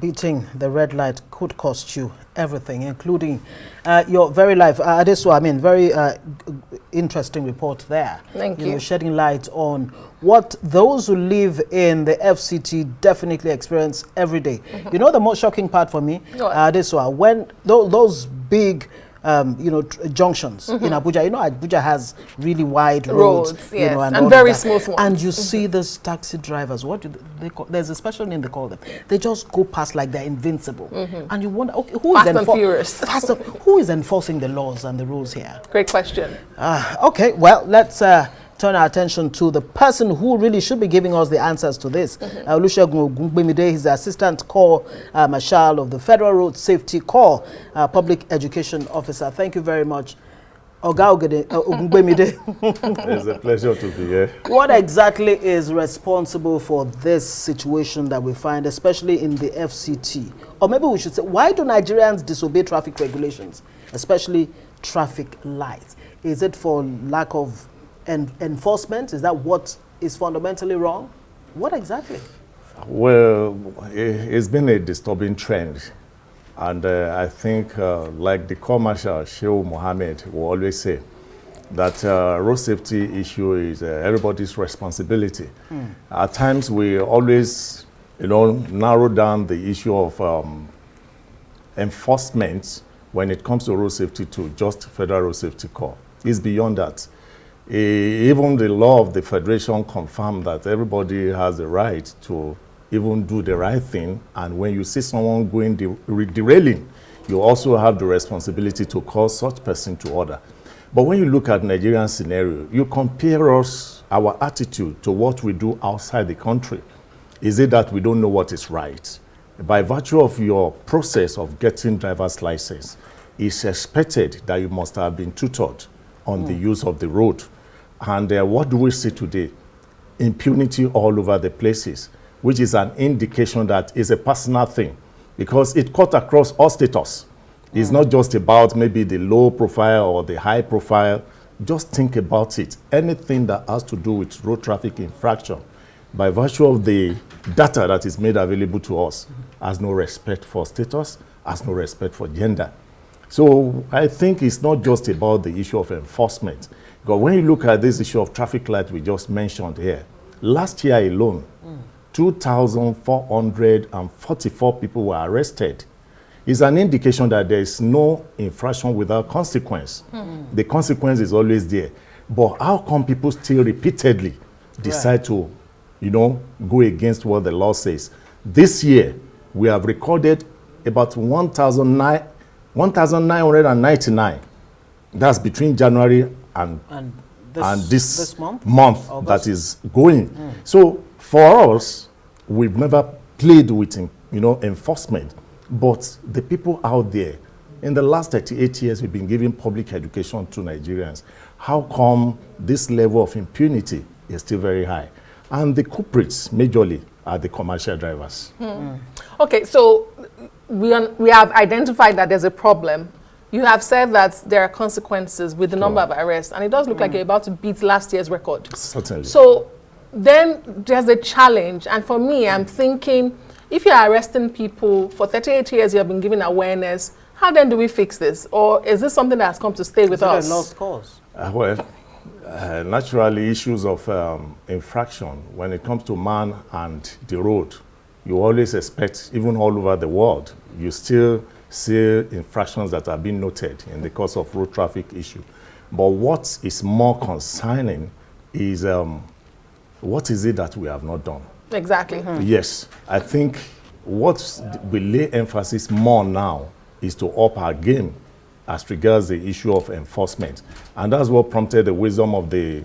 hitting the red light could cost you everything, including your very life. Very interesting report there. Thank you. Shedding light on what those who live in the FCT definitely experience every day. You know the most shocking part for me? When those big junctions in Abuja. Abuja has really wide roads, yes, and very smooth ones. And you see these taxi drivers. What do they call? There's a special name they call them. They just go past like they're invincible, and you wonder, okay, who is enforcing the laws and the rules here? Great question. Okay, well, let's turn our attention to the person who really should be giving us the answers to this. Olusegun Ogungbemide, he's the Assistant Corps Marshal of the Federal Road Safety Corps, Public Education Officer. Thank you very much, Ogungbemide. It's a pleasure to be here. What exactly is responsible for this situation that we find, especially in the FCT? Or maybe we should say, why do Nigerians disobey traffic regulations, especially traffic lights? Is it for lack of enforcement? Is that what is fundamentally wrong? What exactly? Well, it's been a disturbing trend. And I think, like the Corps Marshal, Sheikh Mohammed, will always say, that road safety issue is everybody's responsibility. At times, we always, narrow down the issue of enforcement when it comes to road safety to just Federal Road Safety Corps. It's beyond that. Even the law of the Federation confirmed that everybody has the right to even do the right thing. And when you see someone going derailing, you also have the responsibility to call such person to order. But when you look at Nigerian scenario, you compare our attitude to what we do outside the country. Is it that we don't know what is right? By virtue of your process of getting driver's license, it's expected that you must have been tutored on the use of the road. And what do we see today? Impunity all over the places, which is an indication that it's a personal thing, because it cut across all status. It's not just about maybe the low profile or the high profile. Just think about it. Anything that has to do with road traffic infraction, by virtue of the data that is made available to us, has no respect for status, has no respect for gender. So I think it's not just about the issue of enforcement. Because when you look at this issue of traffic light we just mentioned here, last year alone, 2,444 people were arrested. It's an indication that there is no infraction without consequence. The consequence is always there. But how come people still repeatedly decide to, go against what the law says? This year, we have recorded about 1,999. That's between January and this month that is going. So for us, we've never played with enforcement. But the people out there, in the last 38 years, we've been giving public education to Nigerians. How come this level of impunity is still very high? And the culprits, majorly, are the commercial drivers. Okay, so we have identified that there's a problem. You have said that there are consequences with the number of arrests, and it does look like you're about to beat last year's record. Certainly. So then there's a challenge, and for me, I'm thinking, if you're arresting people for 38 years, you have been giving awareness, how then do we fix this? Or is this something that has come to stay with us? Is it a lost cause? Naturally, issues of infraction, when it comes to man and the road, you always expect, even all over the world, you still see infractions that are being noted in the course of road traffic issue. But what is more concerning is what is it that we have not done? Exactly. Yes, I think what we lay emphasis more now is to up our game as regards the issue of enforcement. And that's what prompted the wisdom of the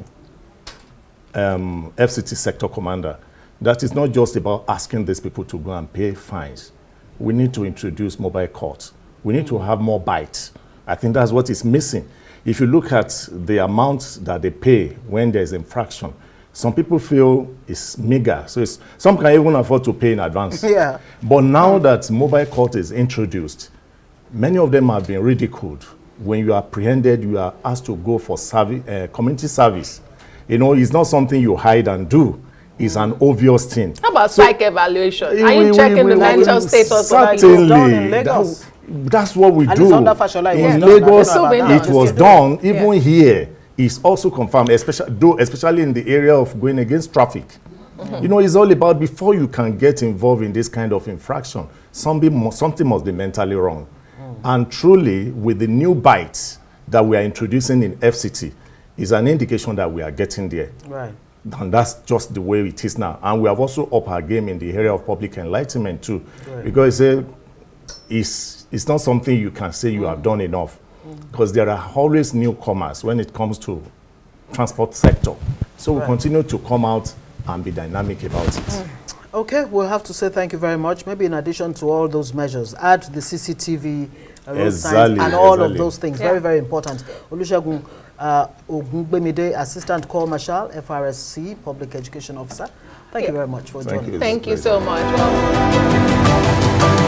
FCT sector commander. That is not just about asking these people to go and pay fines. We need to introduce mobile courts. We need to have more bites. I think that's what is missing. If you look at the amount that they pay when there's infraction, some people feel it's meager. So some can even afford to pay in advance. But now that mobile court is introduced, many of them have been ridiculed. When you are apprehended, you are asked to go for service, community service. It's not something you hide and do. is an obvious thing. How about psych evaluation? Are you checking the mental status of people? Certainly. That's what we do. In Lagos, it was done. Even here, it's also confirmed, especially in the area of going against traffic. You know, it's all about before you can get involved in this kind of infraction, something must be mentally wrong. And truly, with the new bites that we are introducing in FCT, is an indication that we are getting there. Right. And that's just the way it is now. And we have also upped our game in the area of public enlightenment too. Right. Because it's not something you can say you have done enough. Because there are always newcomers when it comes to transport sector. So we'll continue to come out and be dynamic about it. Okay, we'll have to say thank you very much. Maybe in addition to all those measures, add the CCTV, road signs, and all of those things. Very, very important. Olusegun Ogungbemide, Assistant Corps Marshal, FRSC, Public Education Officer. Thank you very much for joining us. Thank you so much. Well,